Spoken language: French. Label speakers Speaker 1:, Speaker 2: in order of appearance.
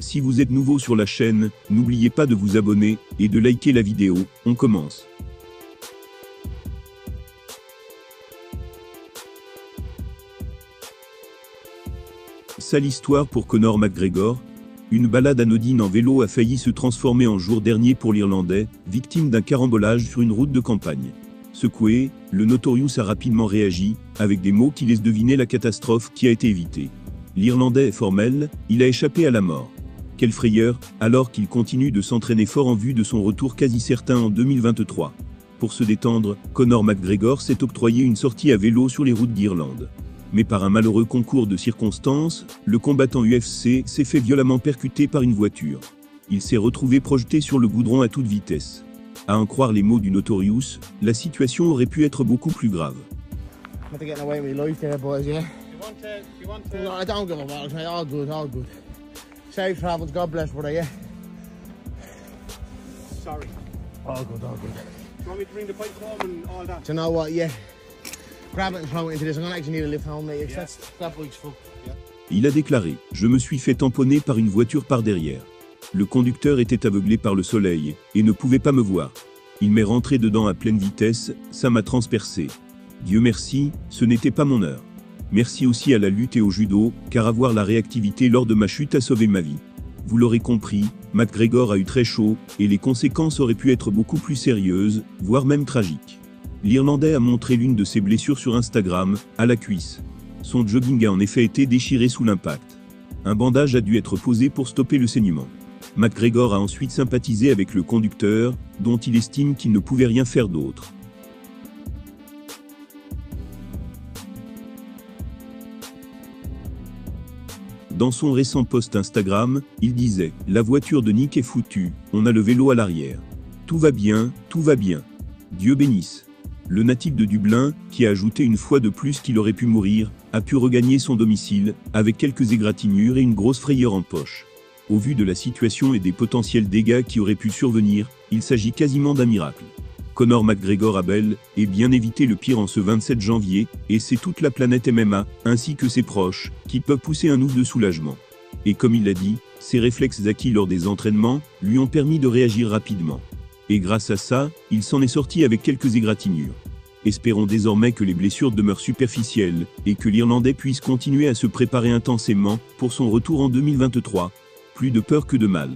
Speaker 1: Si vous êtes nouveau sur la chaîne, n'oubliez pas de vous abonner et de liker la vidéo. On commence. Sale histoire pour Conor McGregor. Une balade anodine en vélo a failli se transformer en jour dernier pour l'Irlandais, victime d'un carambolage sur une route de campagne. Secoué, le Notorious a rapidement réagi, avec des mots qui laissent deviner la catastrophe qui a été évitée. L'Irlandais est formel, il a échappé à la mort. Quelle frayeur, alors qu'il continue de s'entraîner fort en vue de son retour quasi certain en 2023. Pour se détendre, Conor McGregor s'est octroyé une sortie à vélo sur les routes d'Irlande. Mais par un malheureux concours de circonstances, le combattant UFC s'est fait violemment percuter par une voiture. Il s'est retrouvé projeté sur le goudron à toute vitesse. À en croire les mots du Notorious, la situation aurait pu être beaucoup plus grave.
Speaker 2: Safe travels, God bless, brother, yeah?
Speaker 3: Sorry.
Speaker 2: All good, all good.
Speaker 3: Do you want me to bring the bike home and all that?
Speaker 2: Do you know what, yeah. Grab it and throw it into this. I'm gonna actually need a lift home, mate.
Speaker 3: Yeah.
Speaker 2: That bike's full. Yeah.
Speaker 1: Il a déclaré « Je me suis fait tamponner par une voiture par derrière. Le conducteur était aveuglé par le soleil et ne pouvait pas me voir. Il m'est rentré dedans à pleine vitesse, ça m'a transpercé. Dieu merci, ce n'était pas mon heure. Merci aussi à la lutte et au judo, car avoir la réactivité lors de ma chute a sauvé ma vie. Vous l'aurez compris, McGregor a eu très chaud, et les conséquences auraient pu être beaucoup plus sérieuses, voire même tragiques. L'Irlandais a montré l'une de ses blessures sur Instagram, à la cuisse. Son jogging a en effet été déchiré sous l'impact. Un bandage a dû être posé pour stopper le saignement. McGregor a ensuite sympathisé avec le conducteur, dont il estime qu'il ne pouvait rien faire d'autre. Dans son récent post Instagram, il disait « La voiture de Nick est foutue, on a le vélo à l'arrière. Tout va bien, Dieu bénisse. » Le natif de Dublin, qui a ajouté une fois de plus qu'il aurait pu mourir, a pu regagner son domicile, avec quelques égratignures et une grosse frayeur en poche. Au vu de la situation et des potentiels dégâts qui auraient pu survenir, il s'agit quasiment d'un miracle. Conor McGregor a bel et bien évité le pire en ce 27 janvier, et c'est toute la planète MMA, ainsi que ses proches, qui peuvent pousser un ouf de soulagement. Et comme il l'a dit, ses réflexes acquis lors des entraînements lui ont permis de réagir rapidement. Et grâce à ça, il s'en est sorti avec quelques égratignures. Espérons désormais que les blessures demeurent superficielles, et que l'Irlandais puisse continuer à se préparer intensément pour son retour en 2023. Plus de peur que de mal.